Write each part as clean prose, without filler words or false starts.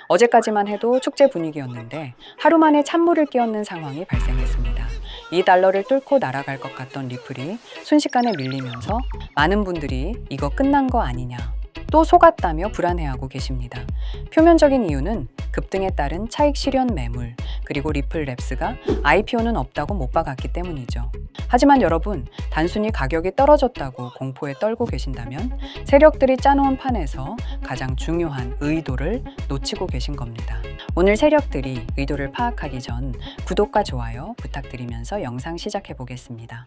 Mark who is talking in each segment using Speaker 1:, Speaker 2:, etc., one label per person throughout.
Speaker 1: 어제까지만 해도 축제 분위기였는데 하루 만에 찬물을 끼얹는 상황이 발생했습니다. $2를 뚫고 날아갈 것 같던 리플이 순식간에 밀리면서 많은 분들이 이거 끝난 거 아니냐, 또 속았다며 불안해하고 계십니다. 표면적인 이유는 급등에 따른 차익 실현 매물, 그리고 리플랩스가 IPO는 없다고 못 박았기 때문이죠. 하지만 여러분, 단순히 가격이 떨어졌다고 공포에 떨고 계신다면 세력들이 짜놓은 판에서 가장 중요한 의도를 놓치고 계신 겁니다. 오늘 세력들이 의도를 파악하기 전 구독과 좋아요 부탁드리면서 영상 시작해 보겠습니다.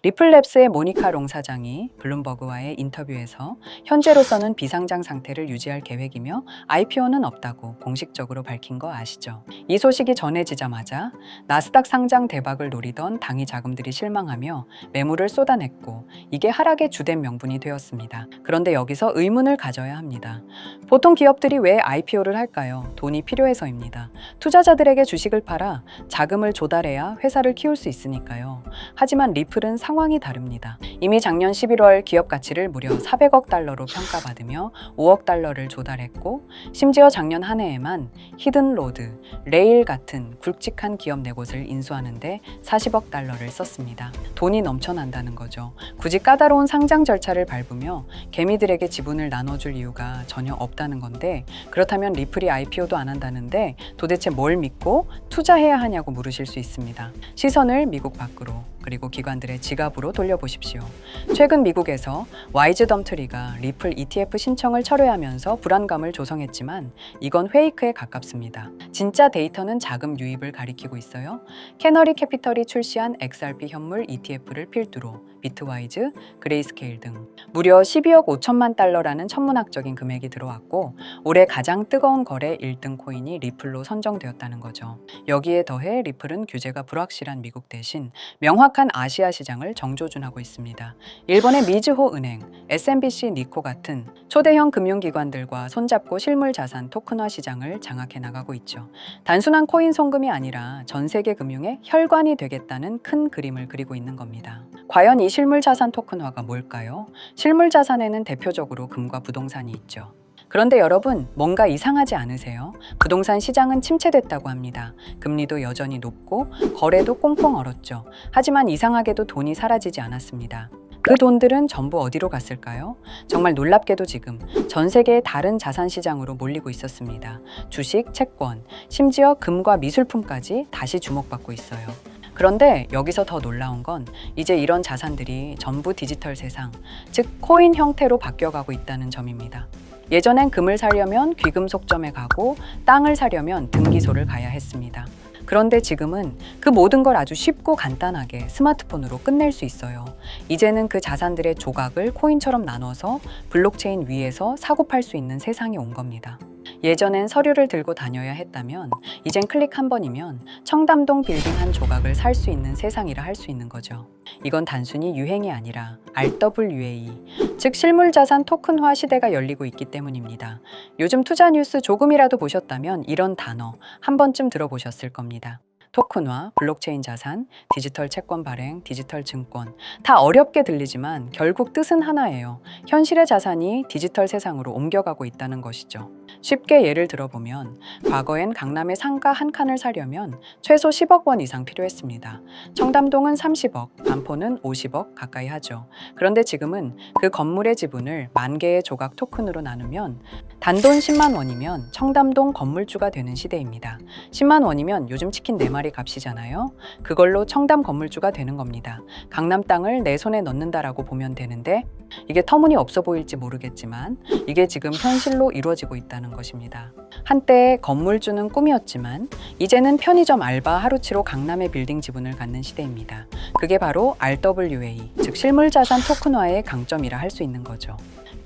Speaker 1: 리플랩스의 모니카 롱 사장이 블룸버그와의 인터뷰에서 현재로서는 비상장 상태를 유지할 계획이며 IPO는 없다고 공식적으로 밝힌 거 아시죠? 이 소식이 전해지자마자 나스닥 상장 대박을 노리던 당위 자금들이 실망하며 매물을 쏟아냈고 이게 하락의 주된 명분이 되었습니다. 그런데 여기서 의문을 가져야 합니다. 보통 기업들이 왜 IPO를 할까요? 돈이 필요해서입니다. 투자자들에게 주식을 팔아 자금을 조달해야 회사를 키울 수 있으니까요. 하지만 리플은 상황이 다릅니다. 이미 작년 11월 기업 가치를 무려 $400억 평가받으며 $5억 조달했고, 심지어 작년 한 해에만 히든로드, 레일 같은 굵직한 기업 네 곳을 인수하는데 $40억 썼습니다. 돈이 넘쳐난다는 거죠. 굳이 까다로운 상장 절차를 밟으며 개미들에게 지분을 나눠줄 이유가 전혀 없다는 건데, 그렇다면 리플이 IPO도 안 한다는데 도대체 뭘 믿고 투자해야 하냐고 물으실 수 있습니다. 시선을 미국 밖으로, 그리고 기관들의 지갑으로 돌려보십시오. 최근 미국에서 와이즈덤트리가 리플 ETF 신청을 철회하면서 불안감을 조성했지만 이건 페이크에 가깝습니다. 진짜 데이터는 자금 유입을 가리키고 있어요. 캐너리 캐피털이 출시한 XRP 현물 ETF를 필두로 비트와이즈, 그레이스케일 등 무려 $12억 5천만 라는 천문학적인 금액이 들어왔고, 올해 가장 뜨거운 거래 1등 코인이 리플로 선정되었다는 거죠. 여기에 더해 리플은 규제가 불확실한 미국 대신 명확한 아시아 시장을 정조준하고 있습니다. 일본의 미즈호 은행, SMBC 니코 같은 초대형 금융기관들과 손잡고 실물 자산 토큰화 시장을 장악해 나가고 있죠. 단순한 코인 송금이 아니라 전 세계 금융의 혈관이 되겠다는 큰 그림을 그리고 있는 겁니다. 과연 이 실물 자산 토큰화가 뭘까요? 실물 자산에는 대표적으로 금과 부동산이 있죠. 그런데 여러분, 뭔가 이상하지 않으세요? 부동산 시장은 침체됐다고 합니다. 금리도 여전히 높고 거래도 꽁꽁 얼었죠. 하지만 이상하게도 돈이 사라지지 않았습니다. 그 돈들은 전부 어디로 갔을까요? 정말 놀랍게도 지금 전 세계의 다른 자산 시장으로 몰리고 있었습니다. 주식, 채권, 심지어 금과 미술품까지 다시 주목받고 있어요. 그런데 여기서 더 놀라운 건 이제 이런 자산들이 전부 디지털 세상, 즉 코인 형태로 바뀌어가고 있다는 점입니다. 예전엔 금을 사려면 귀금속점에 가고 땅을 사려면 등기소를 가야 했습니다. 그런데 지금은 그 모든 걸 아주 쉽고 간단하게 스마트폰으로 끝낼 수 있어요. 이제는 그 자산들의 조각을 코인처럼 나눠서 블록체인 위에서 사고 팔 수 있는 세상이 온 겁니다. 예전엔 서류를 들고 다녀야 했다면 이젠 클릭 한 번이면 청담동 빌딩 한 조각을 살 수 있는 세상이라 할 수 있는 거죠. 이건 단순히 유행이 아니라 RWA, 즉 실물자산 토큰화 시대가 열리고 있기 때문입니다. 요즘 투자 뉴스 조금이라도 보셨다면 이런 단어 한 번쯤 들어보셨을 겁니다. 토큰화, 블록체인 자산, 디지털 채권 발행, 디지털 증권, 다 어렵게 들리지만 결국 뜻은 하나예요. 현실의 자산이 디지털 세상으로 옮겨가고 있다는 것이죠. 쉽게 예를 들어보면 과거엔 강남에 상가 한 칸을 사려면 최소 10억 원 이상 필요했습니다. 청담동은 30억, 반포는 50억 가까이 하죠. 그런데 지금은 그 건물의 지분을 10,000개의 조각 토큰으로 나누면 단돈 10만 원이면 청담동 건물주가 되는 시대입니다. 10만 원이면 요즘 치킨 4마리 값이잖아요. 그걸로 청담 건물주가 되는 겁니다. 강남 땅을 내 손에 넣는다라고 보면 되는데, 이게 터무니없어 보일지 모르겠지만 이게 지금 현실로 이루어지고 있다는 것입니다. 한때 건물주는 꿈이었지만 이제는 편의점 알바 하루치로 강남의 빌딩 지분을 갖는 시대입니다. 그게 바로 RWA, 즉 실물자산 토큰화의 강점이라 할 수 있는 거죠.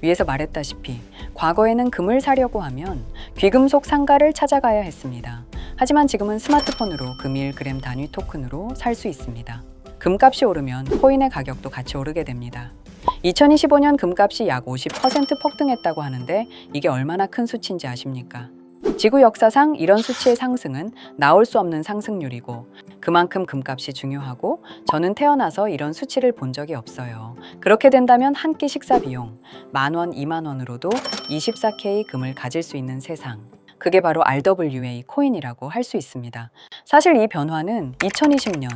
Speaker 1: 위에서 말했다시피 과거에는 금을 사려고 하면 귀금속 상가를 찾아가야 했습니다. 하지만 지금은 스마트폰으로 금 1g 단위 토큰으로 살 수 있습니다. 금값이 오르면 코인의 가격도 같이 오르게 됩니다. 2025년 금값이 약 50% 폭등했다고 하는데 이게 얼마나 큰 수치인지 아십니까? 지구 역사상 이런 수치의 상승은 나올 수 없는 상승률이고 그만큼 금값이 중요하고 저는 태어나서 이런 수치를 본 적이 없어요. 그렇게 된다면 한 끼 식사 비용 10,000원, 20,000원으로도 24K 금을 가질 수 있는 세상. 그게 바로 RWA 코인이라고 할 수 있습니다. 사실 이 변화는 2020년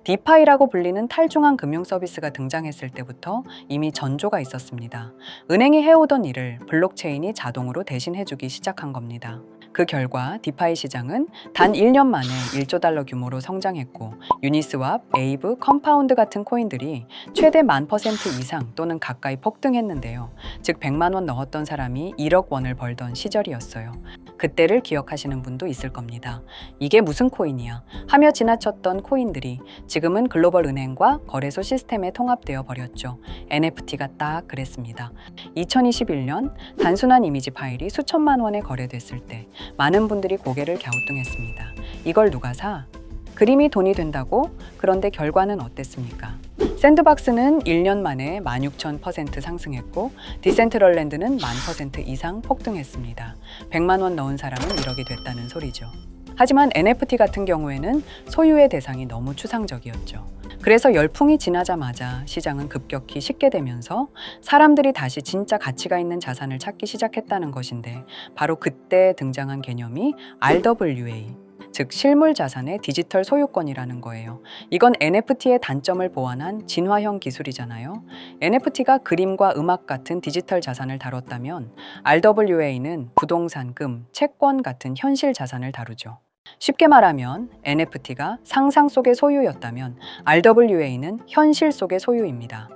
Speaker 1: 디파이라고 불리는 탈중앙 금융 서비스가 등장했을 때부터 이미 전조가 있었습니다. 은행이 해오던 일을 블록체인이 자동으로 대신해주기 시작한 겁니다. 그 결과 디파이 시장은 단 1년 만에 1조 달러 규모로 성장했고 유니스왑, 에이브, 컴파운드 같은 코인들이 최대 10,000% 이상 또는 가까이 폭등했는데요. 즉 100만 원 넣었던 사람이 1억 원을 벌던 시절이었어요. 그때를 기억하시는 분도 있을 겁니다. 이게 무슨 코인이야? 하며 지나쳤던 코인들이 지금은 글로벌 은행과 거래소 시스템에 통합되어 버렸죠. NFT가 딱 그랬습니다. 2021년 단순한 이미지 파일이 수천만 원에 거래됐을 때 많은 분들이 고개를 갸우뚱했습니다. 이걸 누가 사? 그림이 돈이 된다고? 그런데 결과는 어땠습니까? 샌드박스는 1년 만에 16,000% 상승했고 디센트럴랜드는 10,000% 이상 폭등했습니다. 100만 원 넣은 사람은 1억이 됐다는 소리죠. 하지만 NFT 같은 경우에는 소유의 대상이 너무 추상적이었죠. 그래서 열풍이 지나자마자 시장은 급격히 식게 되면서 사람들이 다시 진짜 가치가 있는 자산을 찾기 시작했다는 것인데 바로 그때 등장한 개념이 RWA, 즉 실물 자산의 디지털 소유권이라는 거예요. 이건 NFT의 단점을 보완한 진화형 기술이잖아요. NFT가 그림과 음악 같은 디지털 자산을 다뤘다면 RWA는 부동산, 금, 채권 같은 현실 자산을 다루죠. 쉽게 말하면 NFT가 상상 속의 소유였다면 RWA는 현실 속의 소유입니다.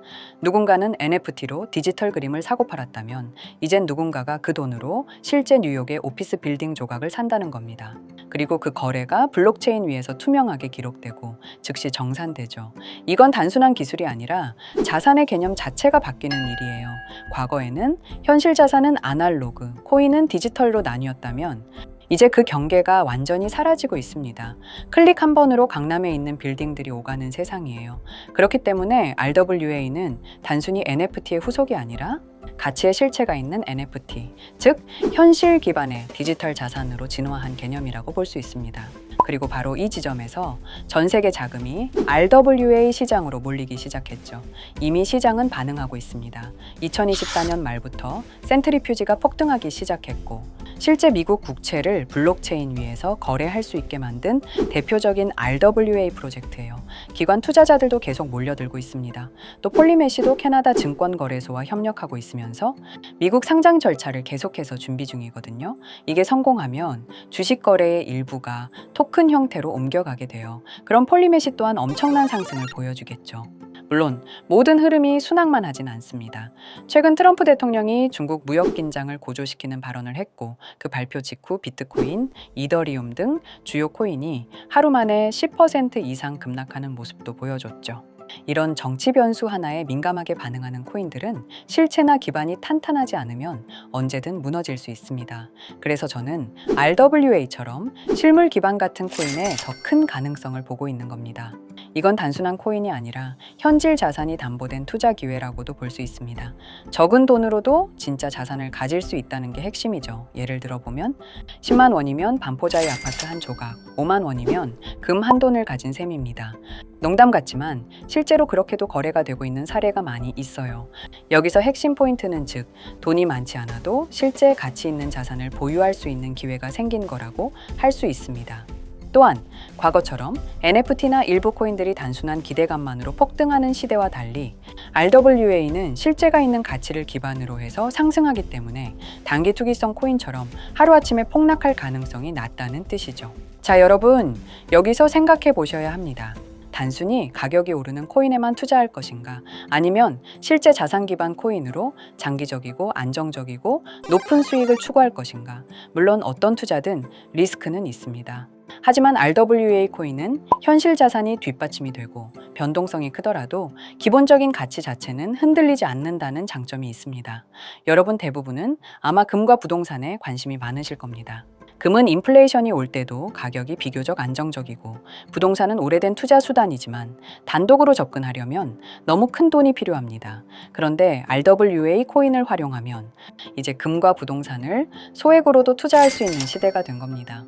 Speaker 1: 누군가는 NFT로 디지털 그림을 사고 팔았다면 이젠 누군가가 그 돈으로 실제 뉴욕의 오피스 빌딩 조각을 산다는 겁니다. 그리고 그 거래가 블록체인 위에서 투명하게 기록되고 즉시 정산되죠. 이건 단순한 기술이 아니라 자산의 개념 자체가 바뀌는 일이에요. 과거에는 현실 자산은 아날로그, 코인은 디지털로 나뉘었다면 이제 그 경계가 완전히 사라지고 있습니다. 클릭 한 번으로 강남에 있는 빌딩들이 오가는 세상이에요. 그렇기 때문에 RWA는 단순히 NFT의 후속이 아니라 가치의 실체가 있는 NFT, 즉 현실 기반의 디지털 자산으로 진화한 개념이라고 볼 수 있습니다. 그리고 바로 이 지점에서 전 세계 자금이 RWA 시장으로 몰리기 시작했죠. 이미 시장은 반응하고 있습니다. 2024년 말부터 센트리퓨지가 폭등하기 시작했고 실제 미국 국채를 블록체인 위에서 거래할 수 있게 만든 대표적인 RWA 프로젝트예요. 기관 투자자들도 계속 몰려들고 있습니다. 또 폴리메시도 캐나다 증권거래소와 협력하고 있으면서 미국 상장 절차를 계속해서 준비 중이거든요. 이게 성공하면 주식 거래의 일부가 토큰 형태로 옮겨가게 돼요. 그럼 폴리메시 또한 엄청난 상승을 보여주겠죠. 물론 모든 흐름이 순항만 하진 않습니다. 최근 트럼프 대통령이 중국 무역 긴장을 고조시키는 발언을 했고 그 발표 직후 비트코인, 이더리움 등 주요 코인이 하루 만에 10% 이상 급락하는 모습도 보여줬죠. 이런 정치 변수 하나에 민감하게 반응하는 코인들은 실체나 기반이 탄탄하지 않으면 언제든 무너질 수 있습니다. 그래서 저는 RWA처럼 실물 기반 같은 코인에 더 큰 가능성을 보고 있는 겁니다. 이건 단순한 코인이 아니라 현질 자산이 담보된 투자 기회라고도 볼 수 있습니다. 적은 돈으로도 진짜 자산을 가질 수 있다는 게 핵심이죠. 예를 들어보면 10만 원이면 반포자의 아파트 한 조각, 5만 원이면 금 한 돈을 가진 셈입니다. 농담 같지만 실제로 그렇게도 거래가 되고 있는 사례가 많이 있어요. 여기서 핵심 포인트는 즉 돈이 많지 않아도 실제 가치 있는 자산을 보유할 수 있는 기회가 생긴 거라고 할 수 있습니다. 또한 과거처럼 NFT나 일부 코인들이 단순한 기대감만으로 폭등하는 시대와 달리 RWA는 실제가 있는 가치를 기반으로 해서 상승하기 때문에 단기 투기성 코인처럼 하루아침에 폭락할 가능성이 낮다는 뜻이죠. 자, 여러분, 여기서 생각해 보셔야 합니다. 단순히 가격이 오르는 코인에만 투자할 것인가? 아니면 실제 자산 기반 코인으로 장기적이고 안정적이고 높은 수익을 추구할 것인가? 물론 어떤 투자든 리스크는 있습니다. 하지만 RWA 코인은 현실 자산이 뒷받침이 되고 변동성이 크더라도 기본적인 가치 자체는 흔들리지 않는다는 장점이 있습니다. 여러분 대부분은 아마 금과 부동산에 관심이 많으실 겁니다. 금은 인플레이션이 올 때도 가격이 비교적 안정적이고 부동산은 오래된 투자 수단이지만 단독으로 접근하려면 너무 큰 돈이 필요합니다. 그런데 RWA 코인을 활용하면 이제 금과 부동산을 소액으로도 투자할 수 있는 시대가 된 겁니다.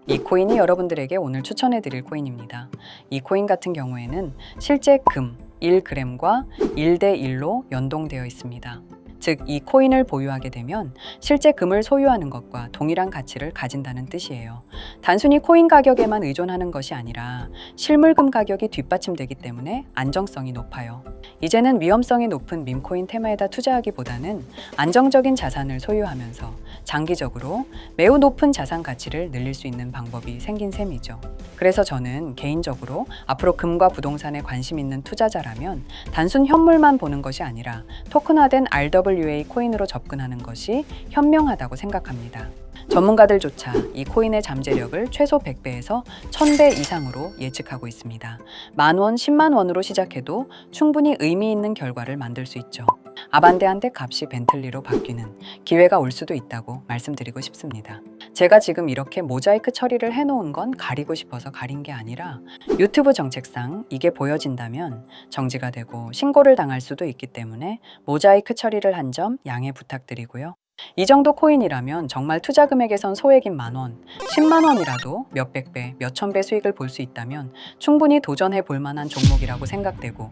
Speaker 1: 이 코인이 여러분들에게 오늘 추천해 드릴 코인입니다. 이 코인 같은 경우에는 실제 금 1g과 1대 1로 연동되어 있습니다. 즉, 이 코인을 보유하게 되면 실제 금을 소유하는 것과 동일한 가치를 가진다는 뜻이에요. 단순히 코인 가격에만 의존하는 것이 아니라 실물금 가격이 뒷받침되기 때문에 안정성이 높아요. 이제는 위험성이 높은 밈코인 테마에다 투자하기보다는 안정적인 자산을 소유하면서 장기적으로 매우 높은 자산 가치를 늘릴 수 있는 방법이 생긴 셈이죠. 그래서 저는 개인적으로 앞으로 금과 부동산에 관심 있는 투자자라면 단순 현물만 보는 것이 아니라 토큰화된 RWA 코인으로 접근하는 것이 현명하다고 생각합니다. 전문가들조차 이 코인의 잠재력을 최소 100배에서 1000배 이상으로 예측하고 있습니다. 10,000원, 10만 원으로 시작해도 충분히 의미 있는 결과를 만들 수 있죠. 아반떼한테 값이 벤틀리로 바뀌는 기회가 올 수도 있다고 말씀드리고 싶습니다. 제가 지금 이렇게 모자이크 처리를 해놓은 건 가리고 싶어서 가린 게 아니라 유튜브 정책상 이게 보여진다면 정지가 되고 신고를 당할 수도 있기 때문에 모자이크 처리를 한 점 양해 부탁드리고요. 이 정도 코인이라면 정말 투자 금액에선 소액인 10,000원, 10만 원이라도 몇백 배, 몇천 배 수익을 볼 수 있다면 충분히 도전해 볼 만한 종목이라고 생각되고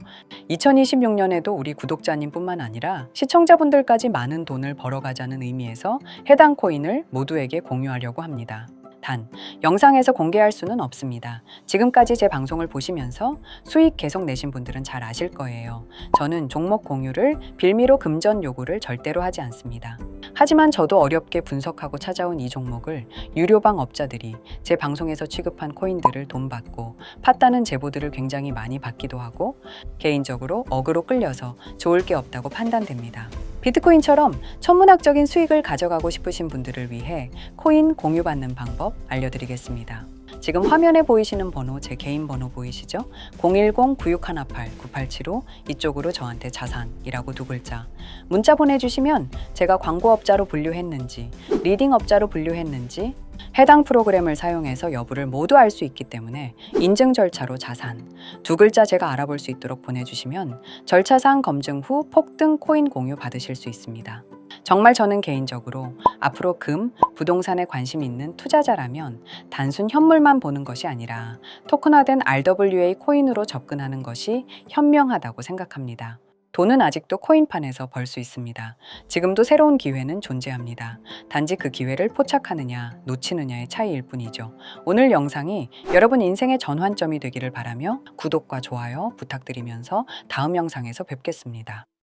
Speaker 1: 2026년에도 우리 구독자님뿐만 아니라 시청자분들까지 많은 돈을 벌어가자는 의미에서 해당 코인을 모두에게 공유하려고 합니다. 단, 영상에서 공개할 수는 없습니다. 지금까지 제 방송을 보시면서 수익 계속 내신 분들은 잘 아실 거예요. 저는 종목 공유를 빌미로 금전 요구를 절대로 하지 않습니다. 하지만 저도 어렵게 분석하고 찾아온 이 종목을 유료방 업자들이 제 방송에서 취급한 코인들을 돈 받고 팠다는 제보들을 굉장히 많이 받기도 하고 개인적으로 억으로 끌려서 좋을 게 없다고 판단됩니다. 비트코인처럼 천문학적인 수익을 가져가고 싶으신 분들을 위해 코인 공유받는 방법 알려드리겠습니다. 지금 화면에 보이시는 번호 제 개인 번호 보이시죠? 010-9618-9875 이쪽으로 저한테 자산이라고 두 글자 문자 보내주시면 제가 광고업자로 분류했는지 리딩업자로 분류했는지 해당 프로그램을 사용해서 여부를 모두 알 수 있기 때문에 인증 절차로 자산 두 글자 제가 알아볼 수 있도록 보내주시면 절차상 검증 후 폭등 코인 공유 받으실 수 있습니다. 정말 저는 개인적으로 앞으로 금, 부동산에 관심 있는 투자자라면 단순 현물만 보는 것이 아니라 토큰화된 RWA 코인으로 접근하는 것이 현명하다고 생각합니다. 돈은 아직도 코인판에서 벌 수 있습니다. 지금도 새로운 기회는 존재합니다. 단지 그 기회를 포착하느냐, 놓치느냐의 차이일 뿐이죠. 오늘 영상이 여러분 인생의 전환점이 되기를 바라며 구독과 좋아요 부탁드리면서 다음 영상에서 뵙겠습니다.